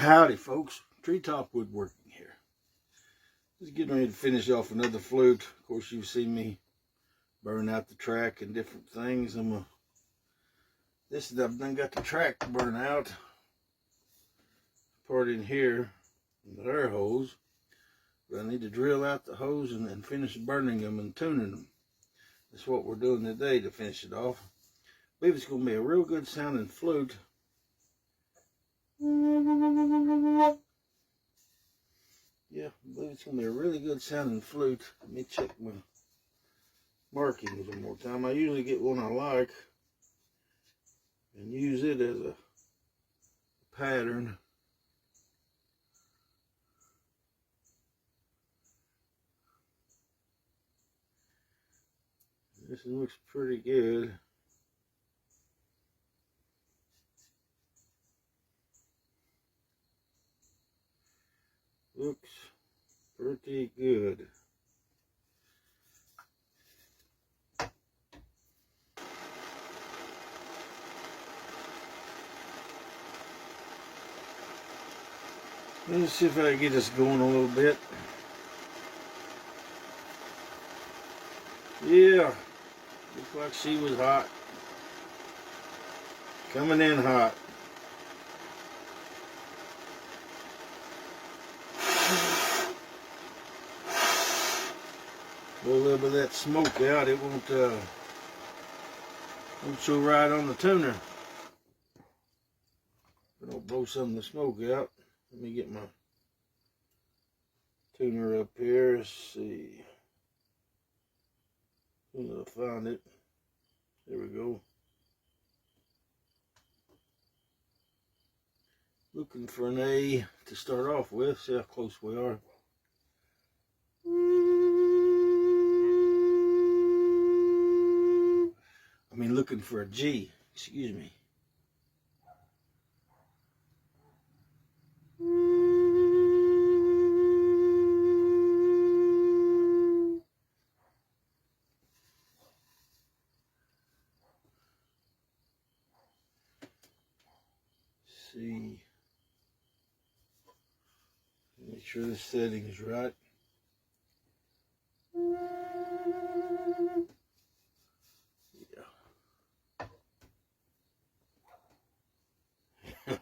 Howdy folks, Treetop Woodworking here. Just getting ready to finish off another flute. Of course you've seen me burn out the track and different things. I've done got the track burn out. Part in here, the air hose. But I need to drill out the hose and then finish burning them and tuning them. That's what we're doing today to finish it off. I believe it's going to be a real good sounding flute. Yeah, I believe it's going to be a really good sounding flute. Let me check my markings one more time. I usually get one I like and use it as a pattern. This looks pretty good. Looks pretty good. Let's see if I can get this going a little bit. Yeah, looks like she was hot. Coming in hot. Blow a little bit of that smoke out, it won't show right on the tuner. If I don't blow some of the smoke out, let me get my tuner up here. Let's see. I'm gonna find it. There we go. Looking for an A to start off with. See how close we are. I mean, looking for a G. Excuse me. See. Make sure the setting is right.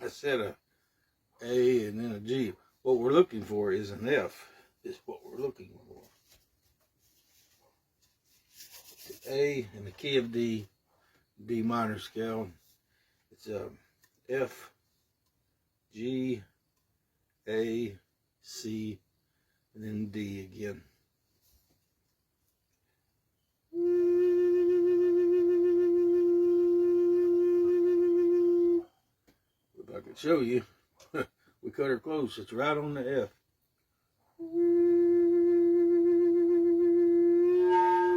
I said a and then a G. What we're looking for is an F, is what we're looking for. The A in the key of D, D minor scale. It's a F, G, A, C, and then D again. If I could show you, we cut her close. It's right on the F.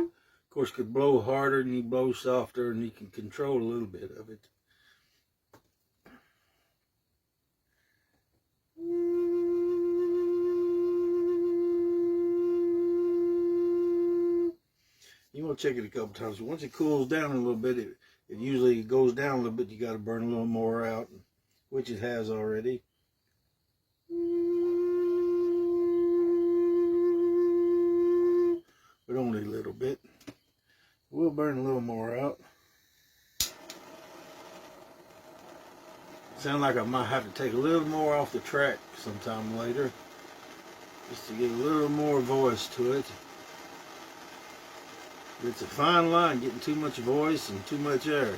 Of course, could blow harder and you blow softer, and you can control a little bit of it. You want to check it a couple times. Once it cools down a little bit, it usually goes down a little bit. You got to burn a little more out, which it has already. But only a little bit. We'll burn a little more out. Sound like I might have to take a little more off the track sometime later, just to get a little more voice to it. It's a fine line, getting too much voice and too much air.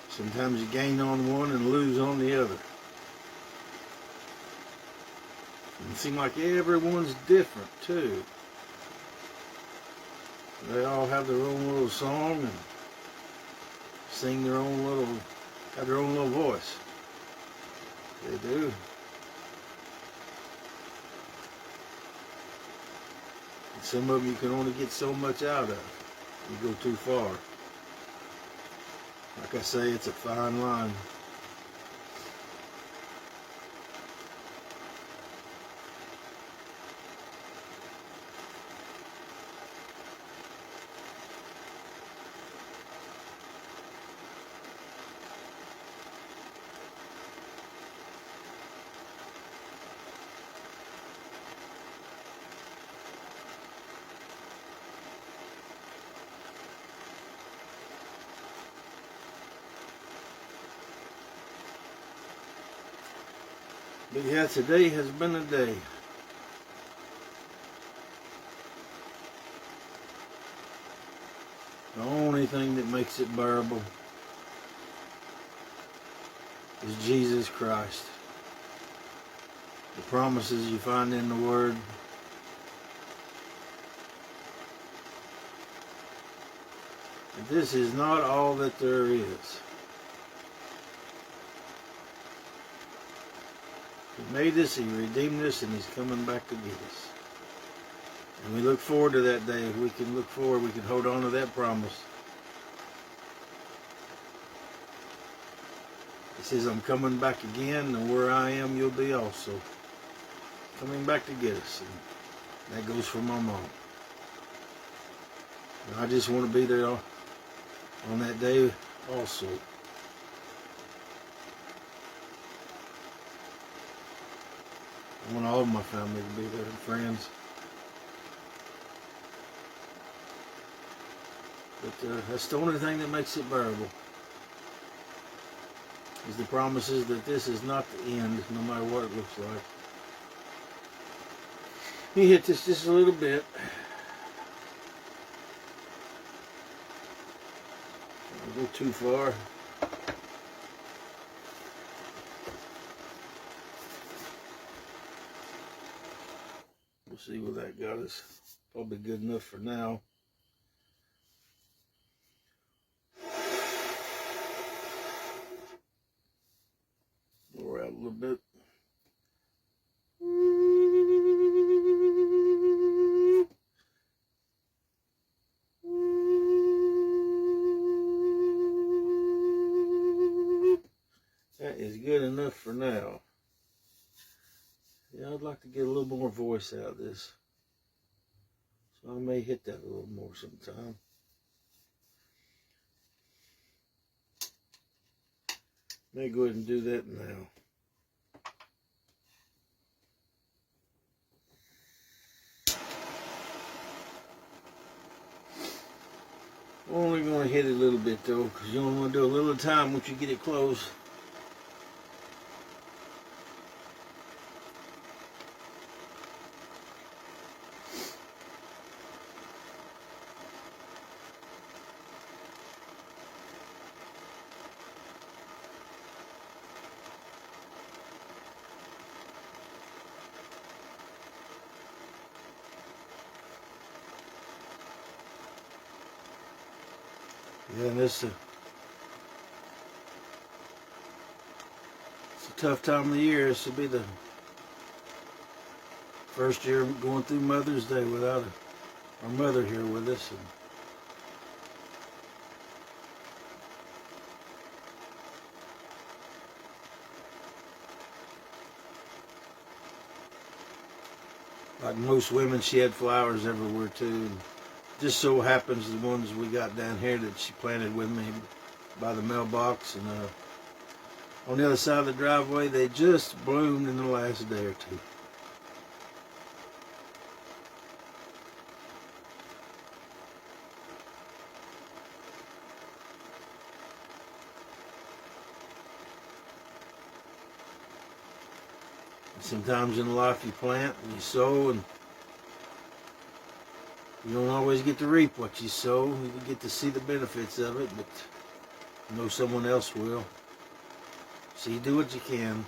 Sometimes you gain on one and lose on the other. And it seems like everyone's different too. They all have their own little song and sing their own little, have their own little voice. They do. And some of them you can only get so much out of. You go too far. Like I say, it's a fine line. But yeah, today has been a day. The only thing that makes it bearable is Jesus Christ. The promises you find in the Word. But this is not all that there is. He made us, He redeemed us, and He's coming back to get us. And we look forward to that day. If we can look forward, we can hold on to that promise. He says, I'm coming back again, and where I am, you'll be also. Coming back to get us. And that goes for my mom. And I just want to be there on that day also. I want all of my family to be there and friends. But that's the only thing that makes it bearable. Is the promises that this is not the end, no matter what it looks like. He hit this just a little bit. Don't go too far. We'll see what that got us. Probably good enough for now. Lower out a little bit. That is good enough for now. Yeah, I'd like to get a little more voice out of this. So I may hit that a little more sometime. May go ahead and do that now. Only going to hit it a little bit though, because you only want to do a little time once you get it close. Yeah, and it's a tough time of the year. This will be the first year going through Mother's Day without our mother here with us. Like most women, she had flowers everywhere too. And just so happens the ones we got down here that she planted with me by the mailbox and on the other side of the driveway, they just bloomed in the last day or two. Sometimes in life you plant and you sow and you don't always get to reap what you sow. You get to see the benefits of it, but you know someone else will. So you do what you can.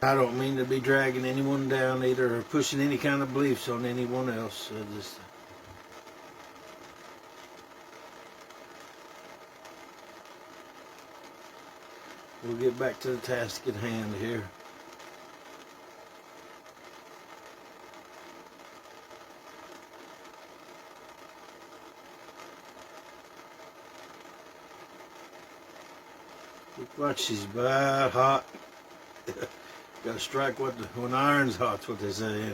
I don't mean to be dragging anyone down either or pushing any kind of beliefs on anyone else. We'll get back to the task at hand here. Look like she's bad hot. Gotta strike when iron's hot's what they say.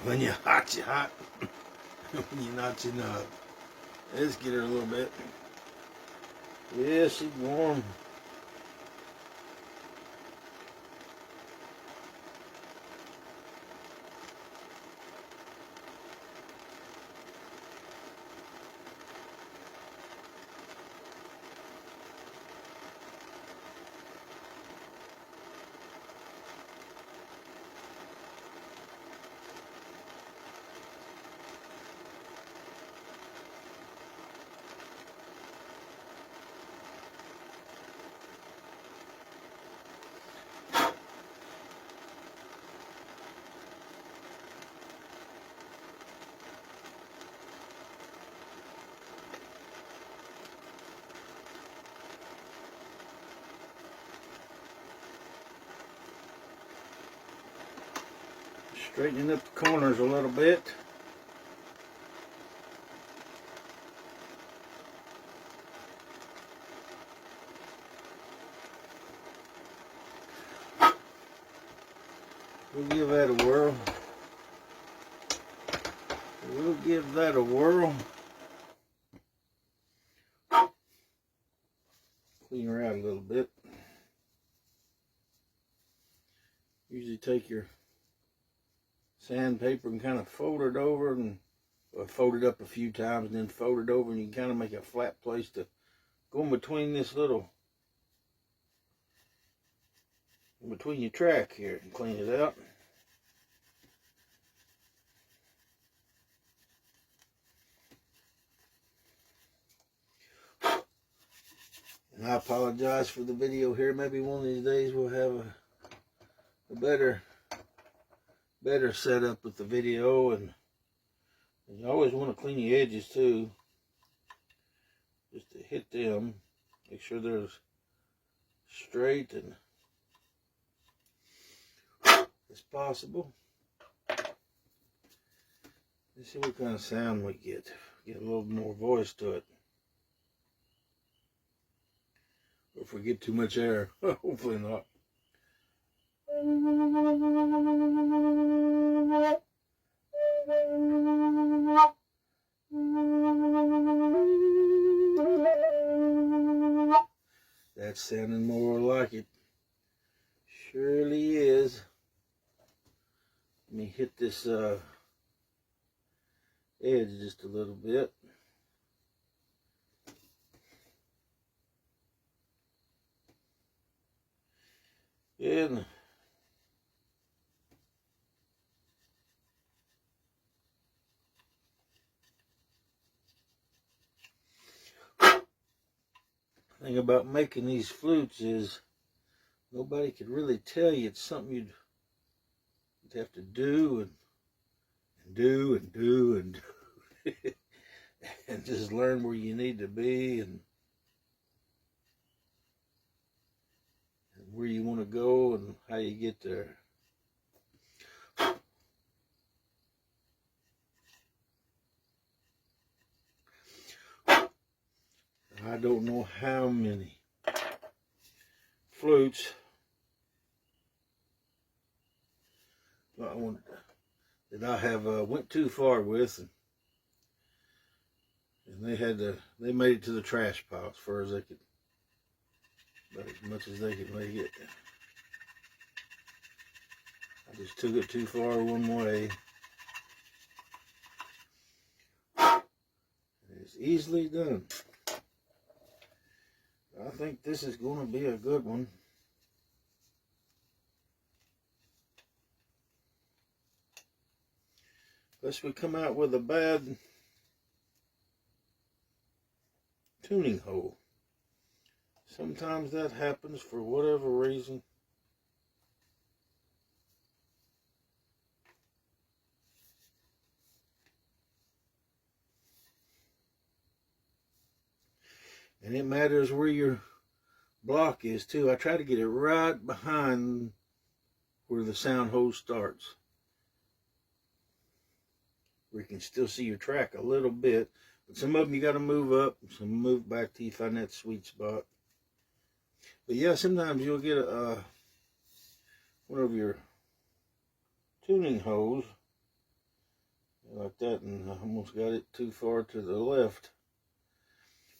When you're hot, you're hot. When you're not, you're not. Let's get her a little bit. Yeah, she's warm. Straightening up the corners a little bit. We'll give that a whirl. We'll give that a whirl. Clean her out a little bit. Usually take your sandpaper and kind of fold it over and fold it up a few times and then fold it over, and you can kind of make a flat place to go in between this little, in between your track here, and clean it out. And I apologize for the video here. Maybe one of these days we'll have a better setup with the video, and you always want to clean your edges too, just to hit them, make sure they're straight and as possible. Let's see what kind of sound we get. Get a little more voice to it. Or if we get too much air, hopefully not. That's sounding more like it. Surely is. Let me hit this edge just a little bit. And the thing about making these flutes is nobody could really tell you. It's something you'd have to do and do and do and do and just learn where you need to be and where you want to go and how you get there. I don't know how many flutes that I have went too far with, and they made it to the trash pile as far as they could, about as much as they could make it. I just took it too far one way. It's easily done. I think this is going to be a good one. Unless we come out with a bad tuning hole. Sometimes that happens for whatever reason. And it matters where your block is too. I try to get it right behind where the sound hole starts, where you can still see your track a little bit. But some of them you got to move up, some move back till you find that sweet spot. But yeah, sometimes you'll get one of your tuning holes like that, and I almost got it too far to the left.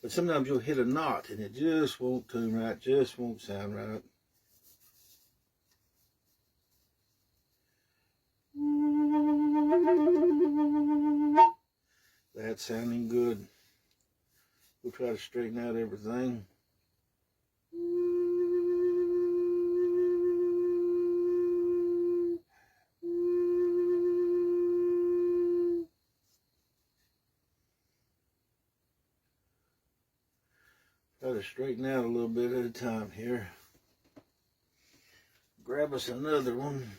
But sometimes you'll hit a knot and it just won't tune right, just won't sound right. That's sounding good. We'll try to straighten out everything. Try to straighten out a little bit at a time here. Grab us another one.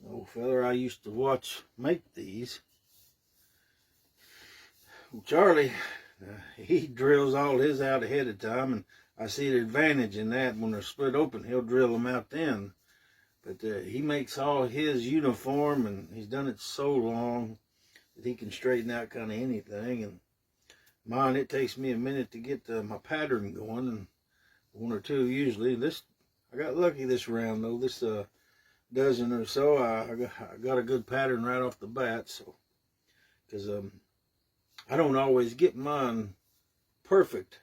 Old fella I used to watch make these. Well, Charlie, he drills all his out ahead of time, and I see the advantage in that. When they're split open, he'll drill them out then. But he makes all his uniform, and he's done it so long that he can straighten out kind of anything. And mine, it takes me a minute to get my pattern going, and one or two usually. I got lucky this round though. This dozen or so, I got a good pattern right off the bat. So, because I don't always get mine perfect,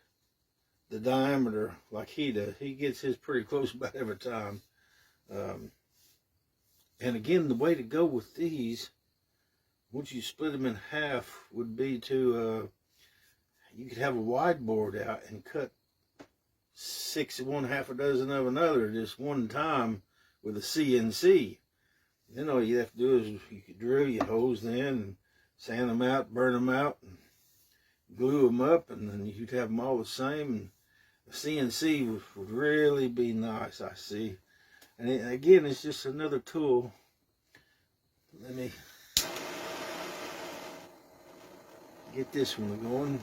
the diameter like he does. He gets his pretty close about every time. And again, the way to go with these, once you split them in half, would be to, you could have a wide board out and cut 6 of one, half a dozen of another, just one time with a CNC. Then all you have to do is you could drill your holes then, and sand them out, burn them out, and glue them up, and then you'd have them all the same. And the CNC would really be nice, I see. And again, it's just another tool. Let me get this one going.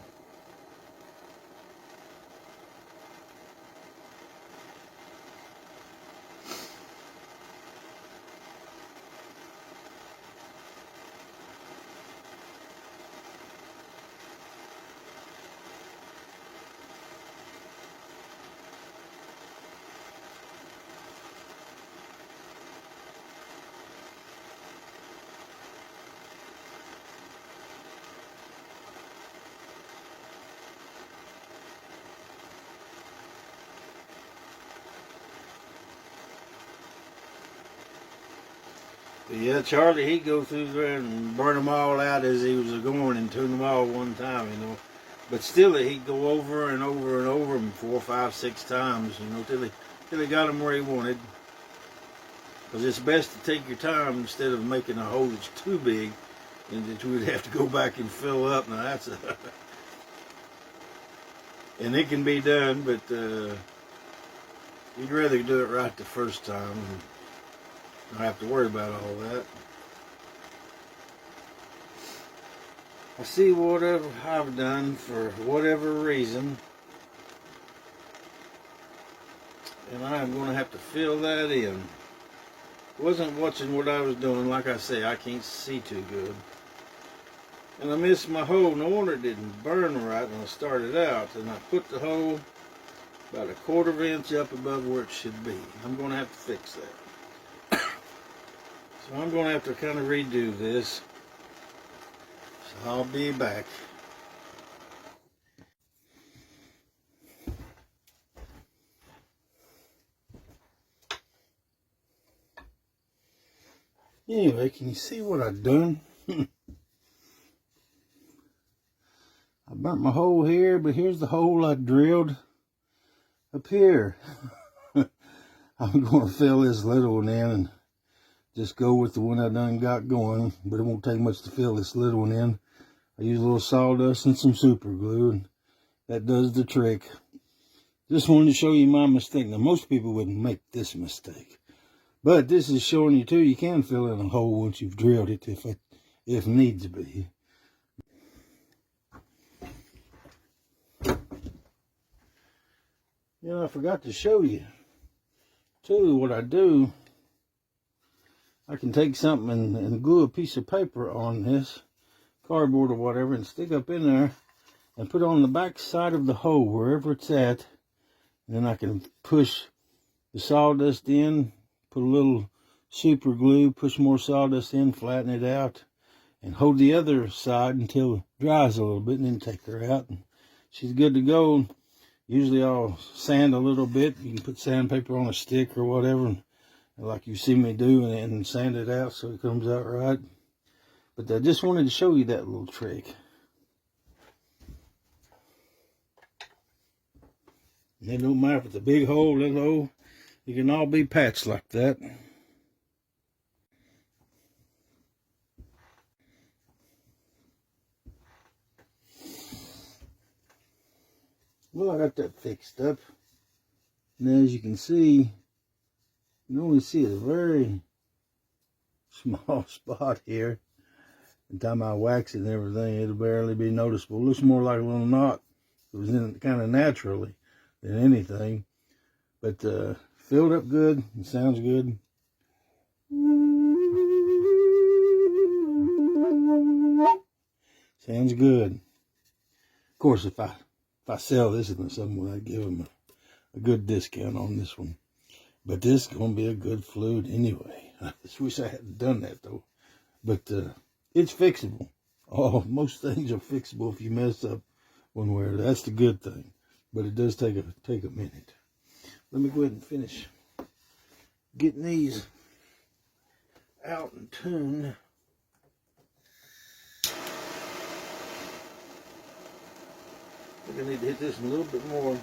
But yeah, Charlie, he'd go through there and burn them all out as he was going and tune them all one time, you know. But still, he'd go over and over and over them 4, 5, 6 times, you know, till he got them where he wanted. Because it's best to take your time instead of making a hole that's too big and that you would have to go back and fill up. Now that's a and it can be done, but you'd rather do it right the first time and not have to worry about all that. I see whatever I've done for whatever reason, and I'm going to have to fill that in. Wasn't watching what I was doing. Like I say, I can't see too good. And I missed my hole. No wonder it didn't burn right when I started out. And I put the hole about 1/4 inch up above where it should be. I'm going to have to fix that. So I'm going to have to kind of redo this. So I'll be back. Anyway, can you see what I've done? I burnt my hole here, but here's the hole I drilled up here. I'm going to fill this little one in and just go with the one I done got going, but it won't take much to fill this little one in. I use a little sawdust and some super glue, and that does the trick. Just wanted to show you my mistake. Now, most people wouldn't make this mistake, but this is showing you too, you can fill in a hole once you've drilled it if needs be. You know, I forgot to show you too what I do. I can take something and glue a piece of paper on this, cardboard or whatever, and stick up in there and put it on the back side of the hole, wherever it's at. And then I can push the sawdust in, put a little super glue, push more sawdust in, flatten it out, and hold the other side until it dries a little bit, and then take her out. And she's good to go. Usually I'll sand a little bit. You can put sandpaper on a stick or whatever, like you see me do, and sand it out so it comes out right. But I just wanted to show you that little trick. And it don't matter if it's a big hole, little hole, it can all be patched like that. Well, I got that fixed up. And as you can see, you can only see a very small spot here. By the time I wax it and everything, it'll barely be noticeable. It looks more like a little knot. It was in kind of naturally than anything. But filled up good. It sounds good. Sounds good. Of course, if I sell this to someone, I'd give them a good discount on this one. But this is going to be a good flute anyway. I just wish I hadn't done that though. But it's fixable. Oh, most things are fixable if you mess up one way or the other. That's the good thing. But it does take a minute. Let me go ahead and finish getting these out and tuned. I think I need to hit this a little bit more.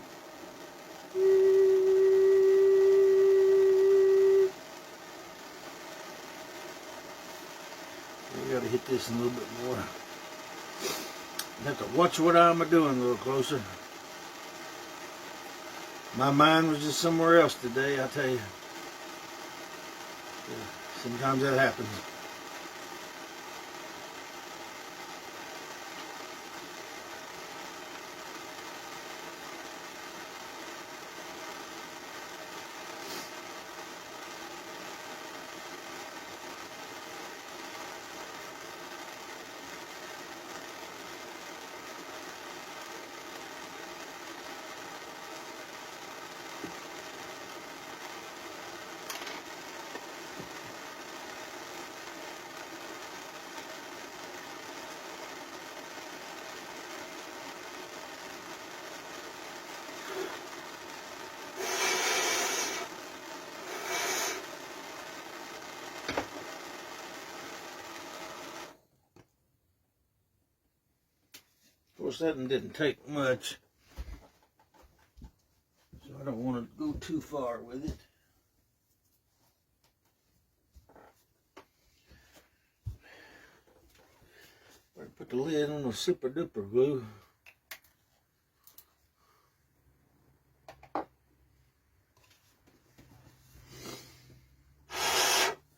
I gotta hit this a little bit more. I have to watch what I'm doing a little closer. My mind was just somewhere else today, I tell you. Sometimes that happens. Of course, that one didn't take much, so I don't want to go too far with it. Better put the lid on the super duper glue.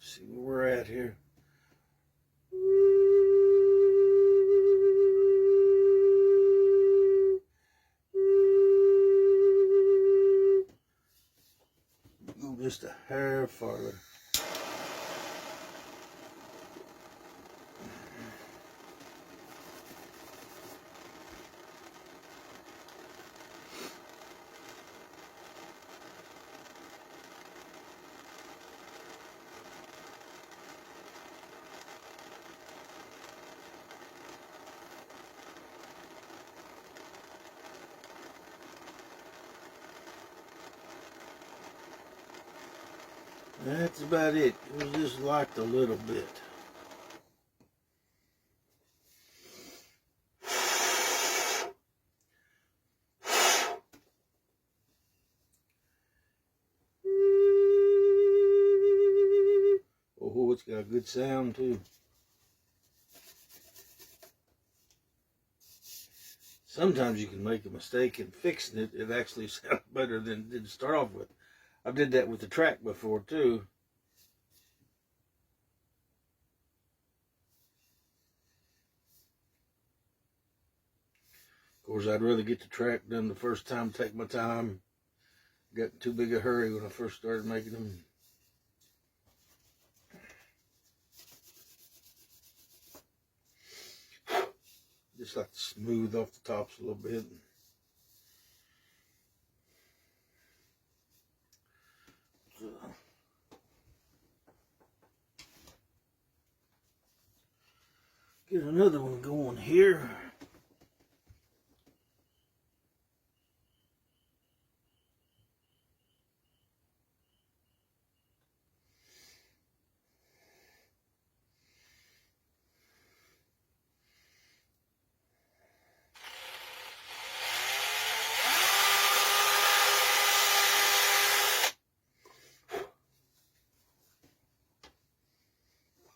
See where we're at here. Just a hair farther. That's about it. It was just locked a little bit. Oh, it's got a good sound too. Sometimes you can make a mistake in fixing it. It actually sounds better than it did to start off with. I did that with the track before too. Of course, I'd rather get the track done the first time, take my time. Got in too big a hurry when I first started making them. Just like to smooth off the tops a little bit. Get another one going here.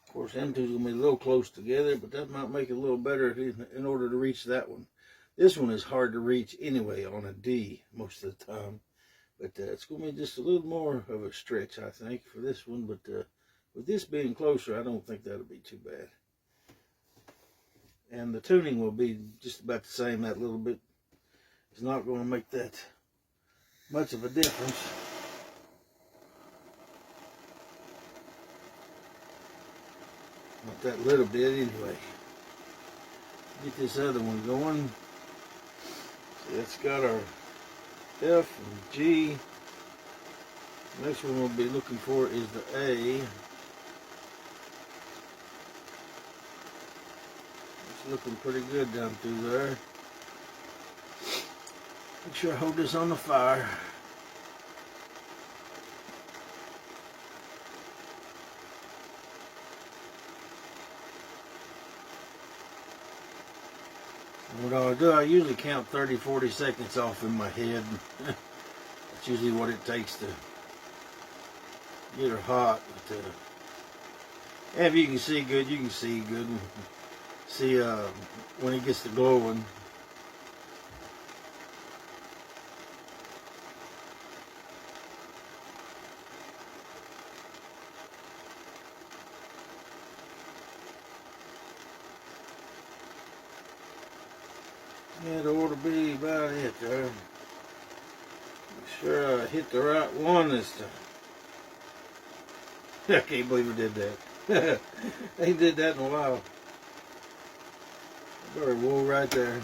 Of course, them two's gonna be a little close together, but that might make it a little better in order to reach that one. This one is hard to reach anyway on a D most of the time, but it's gonna be just a little more of a stretch, I think, for this one. But with this being closer, I don't think that'll be too bad. And the tuning will be just about the same. That little bit is not going to make that much of a difference. Not that little bit anyway. Get this other one going. See, it's got our F and G. Next one we'll be looking for is the A. It's looking pretty good down through there. Make sure I hold this on the fire. What I'll do, I usually count 30, 40 seconds off in my head. That's usually what it takes to get her hot. But, if you can see good, you can see good. See when it gets to glowing. That ought to be about it there. Make sure I hit the right one this time. I can't believe I did that. I ain't did that in a while. I better wool right there.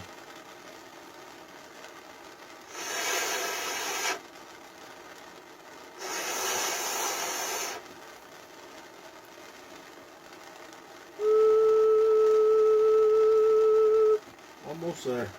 Almost there.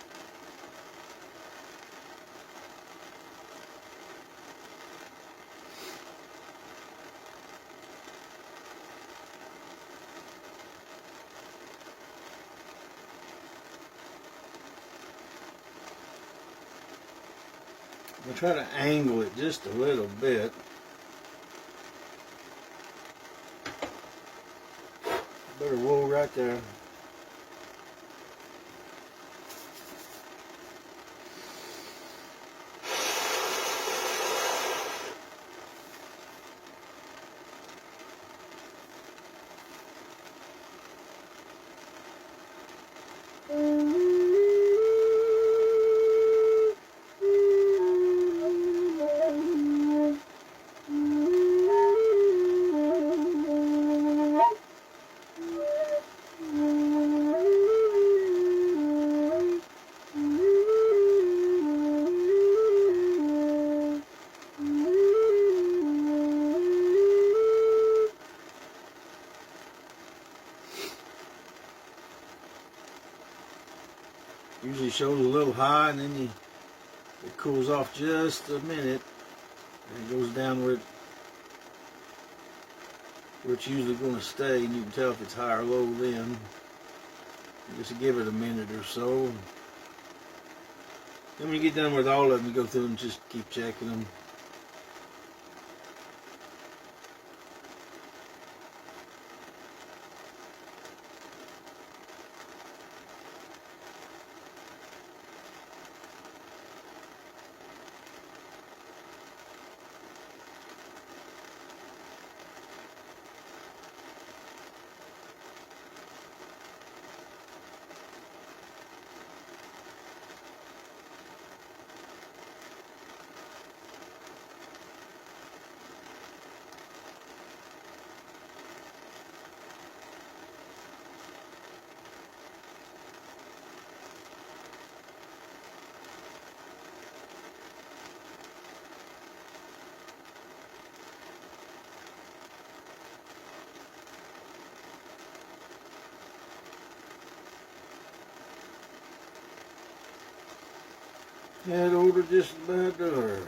I'll try to angle it just a little bit. Better wool right there. Usually shows a little high, and then it cools off just a minute, and it goes down where it's usually going to stay, and you can tell if it's high or low then. Just give it a minute or so. Then when you get done with all of them, you go through and just keep checking them. That order just about there.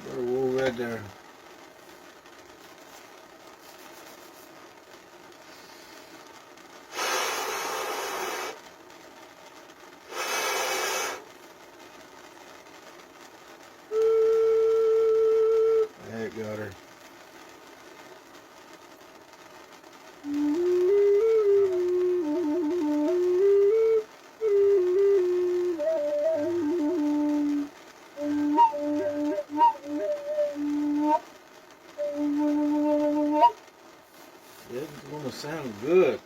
Better wool right there. That got her. sound good.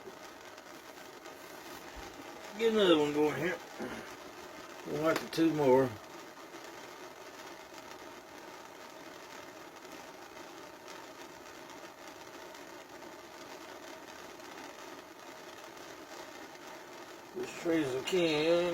Get another one going here. We'll like the two more. As straight as I can.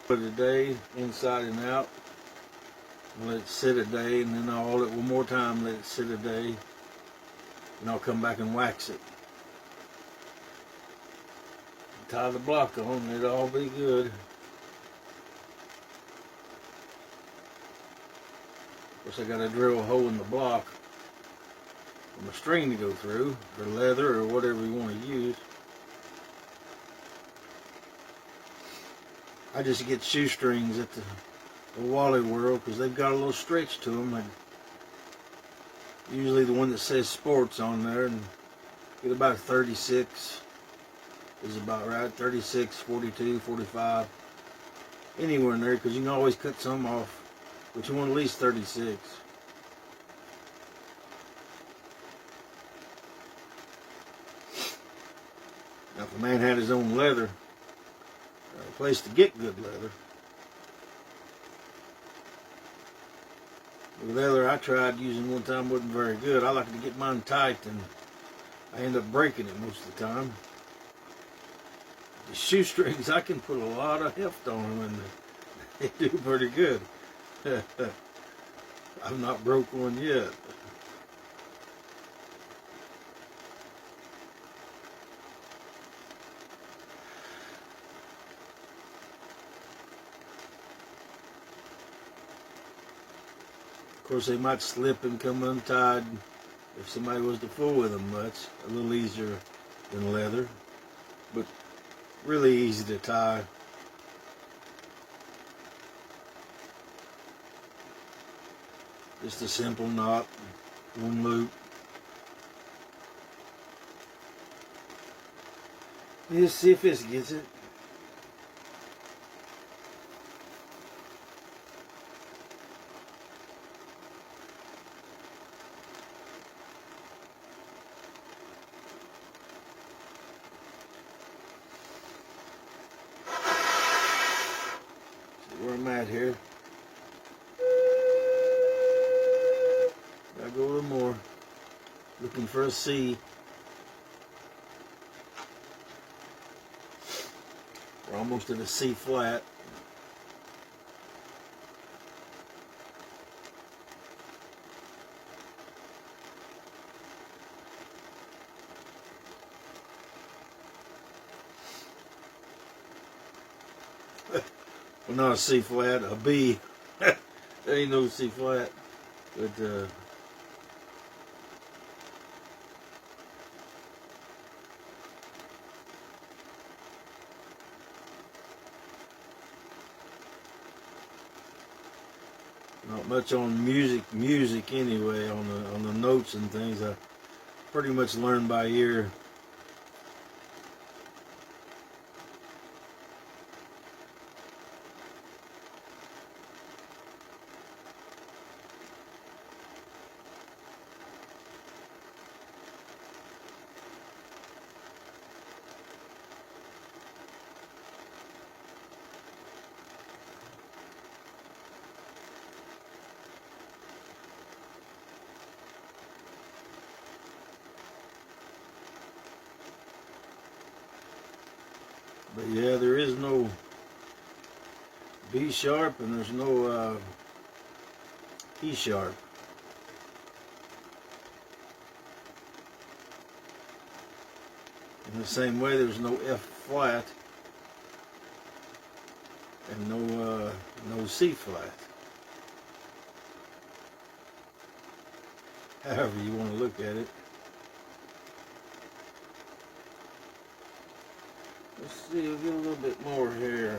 Put it a day inside and out. Let it sit a day, and then I'll hold it one more time, let it sit a day, and I'll come back and wax it. Tie the block on, it'll all be good. Of course, I got to drill a hole in the block for my string to go through, or leather, or whatever you want to use. I just get shoestrings at the Wally World because they've got a little stretch to them. Usually the one that says sports on there, and get about a 36 is about right. 36, 42, 45, anywhere in there, because you can always cut some off, but you want at least 36. Now if a man had his own leather, a place to get good leather. The leather I tried using one time wasn't very good. I like to get mine tight, and I end up breaking it most of the time. The shoestrings, I can put a lot of heft on them, and they do pretty good. I've not broke one yet. Of course, they might slip and come untied if somebody was to fool with them much. A little easier than leather, but really easy to tie. Just a simple knot, one loop. Let's see if this gets it. Where I'm at here. Gotta go a little more. Looking for a C. We're almost at a C flat. Well, not a C flat, a B. There ain't no C flat, but not much on music anyway. On the notes and things, I pretty much learned by ear. But yeah, there is no B sharp and there's no E sharp. In the same way, there's no F flat and no C flat. However you want to look at it. Let's see, we'll get a little bit more here.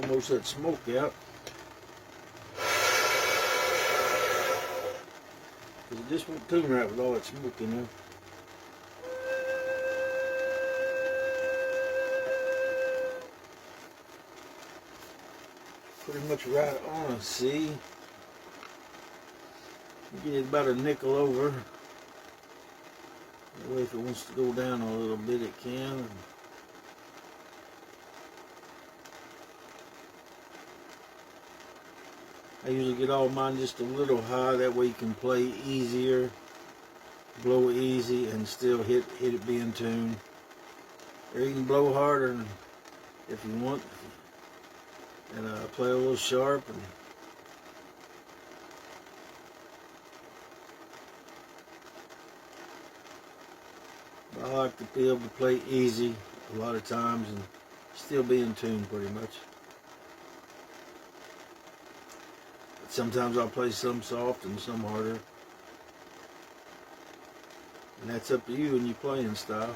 Almost that smoke out. Because it just won't tune right with all that smoke in there. Pretty much right on, see? Get it about a nickel over. That way if it wants to go down a little bit, it can. I usually get all mine just a little high, that way you can play easier, blow easy, and still hit it be in tune. Or you can blow harder if you want, and play a little sharp. I like to be able to play easy a lot of times and still be in tune pretty much. But sometimes I'll play some soft and some harder. And that's up to you and your playing style.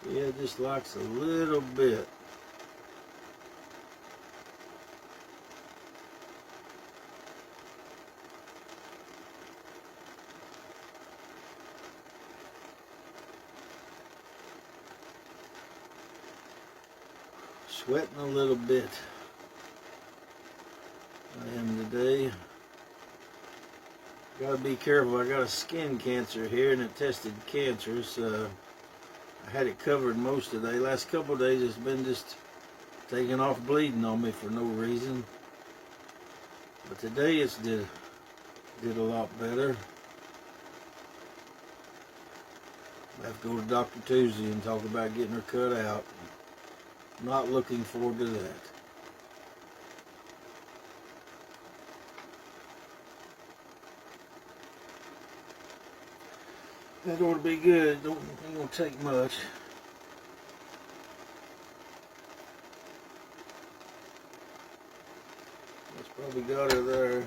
Yeah, it just locks a little bit. Sweating a little bit. I am today. Gotta be careful. I got a skin cancer here and it tested cancerous. I had it covered most of the day. Last couple of days it's been just taking off bleeding on me for no reason. But today it's did a lot better. I have to go to Dr. Tuesday and talk about getting her cut out. Not looking forward to that. That ought to be good. Ain't gonna take much. That's probably got her there.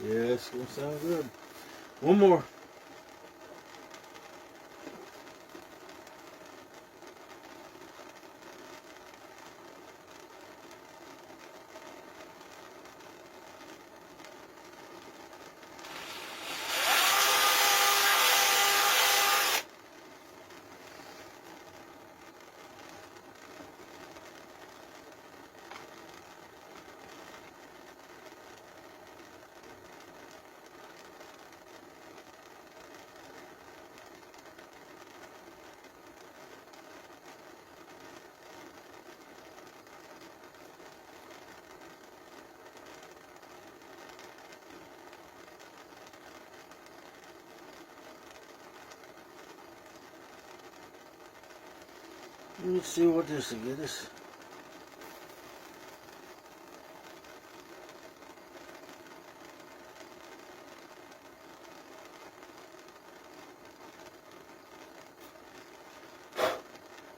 Yeah, it's gonna sound good. One more. Let's see what this will get us.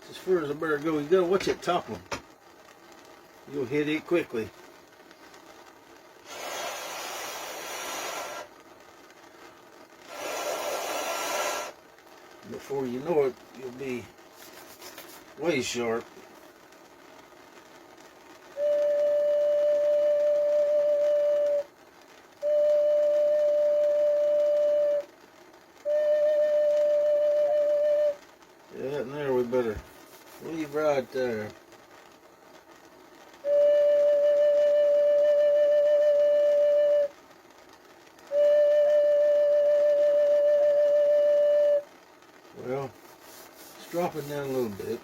As far as I better go, you gotta watch that top one. You'll hit it quickly. Before you know it, you'll be way sharp. Yeah, and there we better leave right there. drop it down a little bit.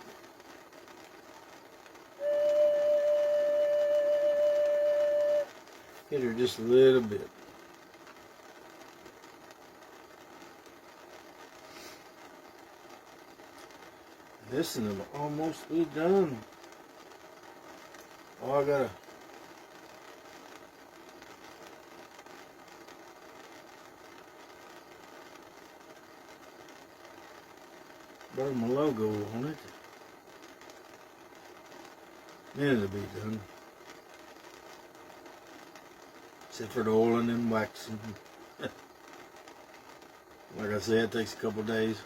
Hit her just a little bit. This one will almost be done. Oh, I gotta burn my logo on it. Then it'll be done. Except for the oiling and waxing. Like I said, it takes a couple days.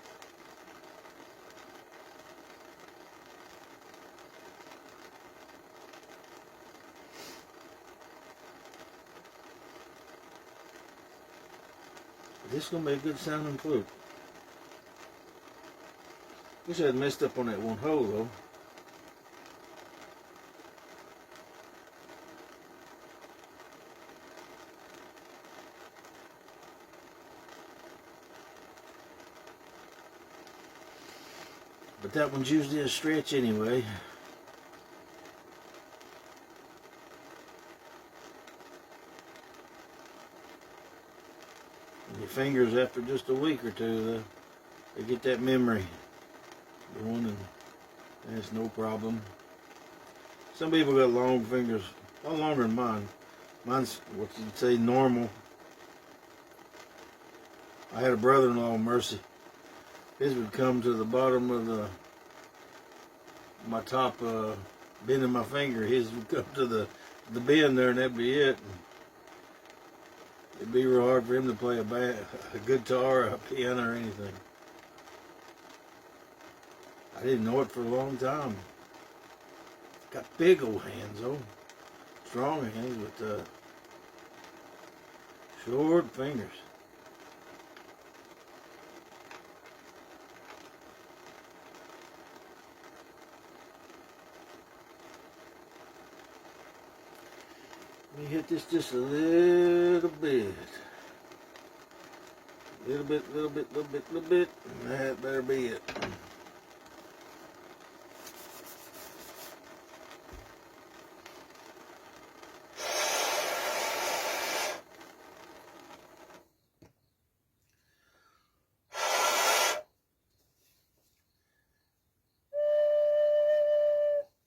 This is going to be a good sounding flute. Wish I had messed up on that one hole though. But that one's usually a stretch anyway. Your fingers, after just a week or two, they get that memory going, and that's no problem. Some people got long fingers, a lot longer than mine. Mine's what you'd say normal. I had a brother-in-law, mercy. His would come to the bottom of my top bend of my finger. His would come to the bend there, and that'd be it. It'd be real hard for him to play a guitar, a piano, or anything. I didn't know it for a long time. Got big old hands, though. Strong hands with short fingers. Let me hit this just a little bit. Little bit. And that better be it.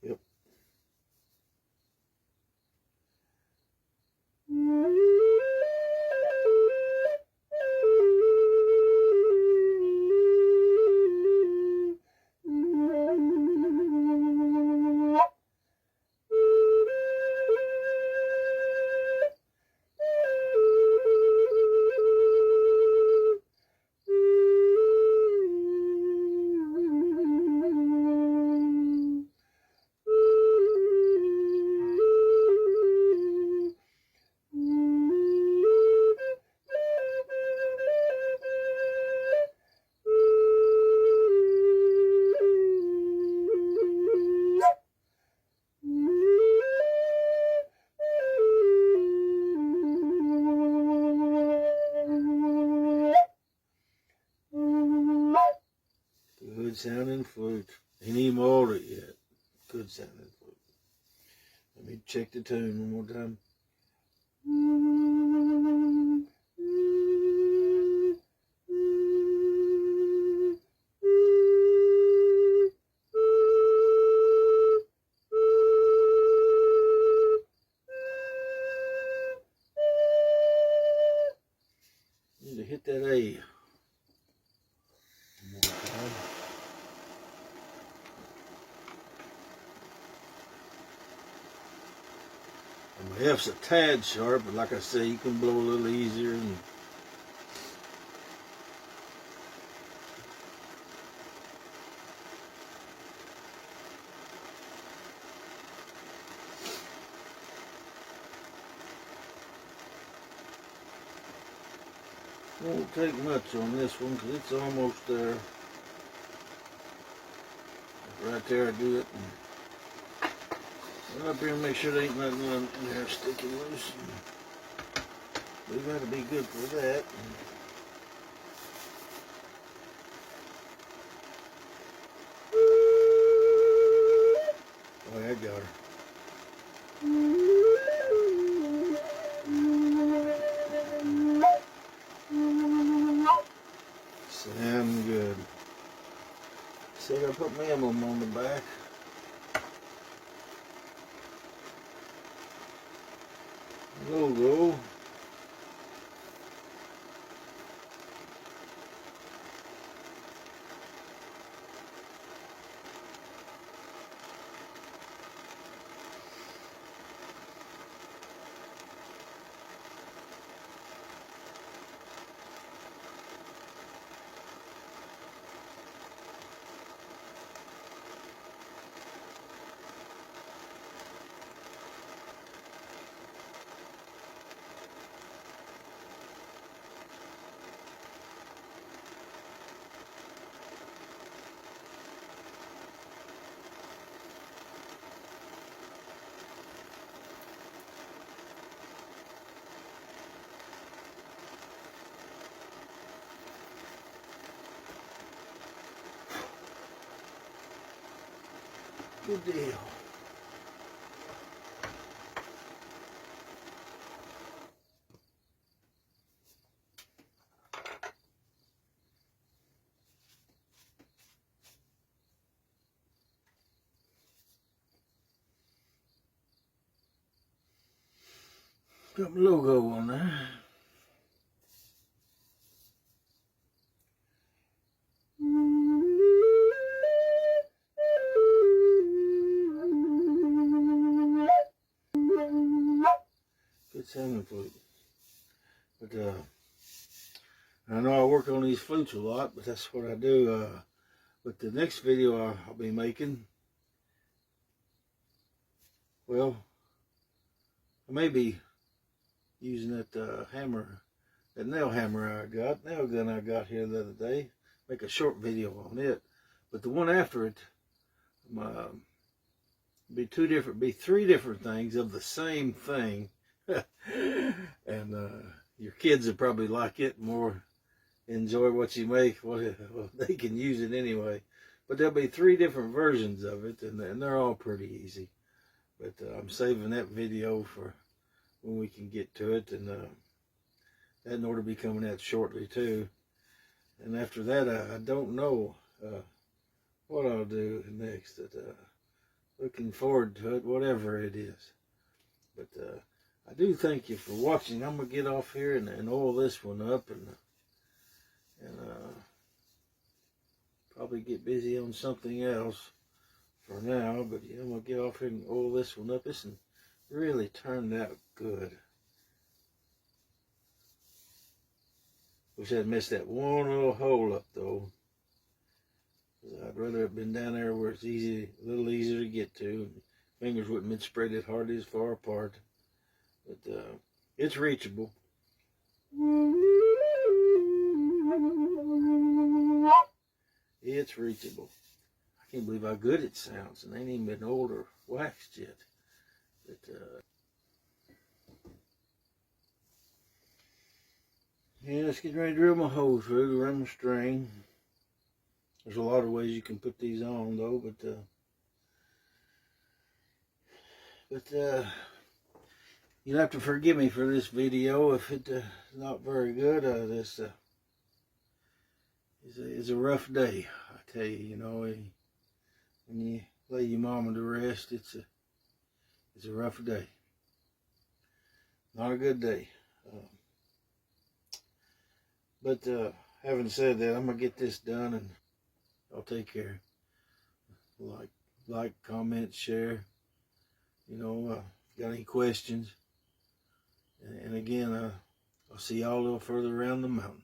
Yep. Good sounding flute. Ain't even ordered it yet. Good sounding flute. Let me check the tune one more time. Need to hit that A. One more time. My F's a tad sharp, but like I say, you can blow a little easier. And won't take much on this one because it's almost there. Right there, I do it. Up here and make sure there ain't nothing in there sticking loose. We gotta be good for that. So I gotta put my emblem on the back. Logo. Good deal. Got my logo on there. Good sounding flute. But I know I work on these flutes a lot, but that's what I do. But the next video I'll be making, well, I may be using that hammer, that nail hammer nail gun I got here the other day. Make a short video on it. But the one after it, be three different things of the same thing. And your kids will probably like it more, enjoy what you make. Well, they can use it anyway. But there'll be three different versions of it, and they're all pretty easy. But I'm saving that video for when we can get to it, and that ought to be coming out shortly too. And after that, I don't know what I'll do next. Looking forward to it, whatever it is. But I do thank you for watching. I'm gonna get off here and oil this one up, and probably get busy on something else for now. But yeah, I'm gonna get off here and oil this one up. This one really turned out good. Wish I'd missed that one little hole up though. I'd rather have been down there where it's a little easier to get to. And fingers wouldn't have been spread as hard as far apart. But it's reachable. It's reachable. I can't believe how good it sounds, and they ain't even been oiled or waxed yet. But yeah, let's get ready to drill my hole through, run my string. There's a lot of ways you can put these on though, but you'll have to forgive me for this video if it's not very good. This is a rough day, I tell you. You know, when you lay your mama to rest, it's a rough day. Not a good day. But having said that, I'm gonna get this done, and I'll take care. Like, comment, share. You know, got any questions? And again, I'll see y'all a little further around the mountain.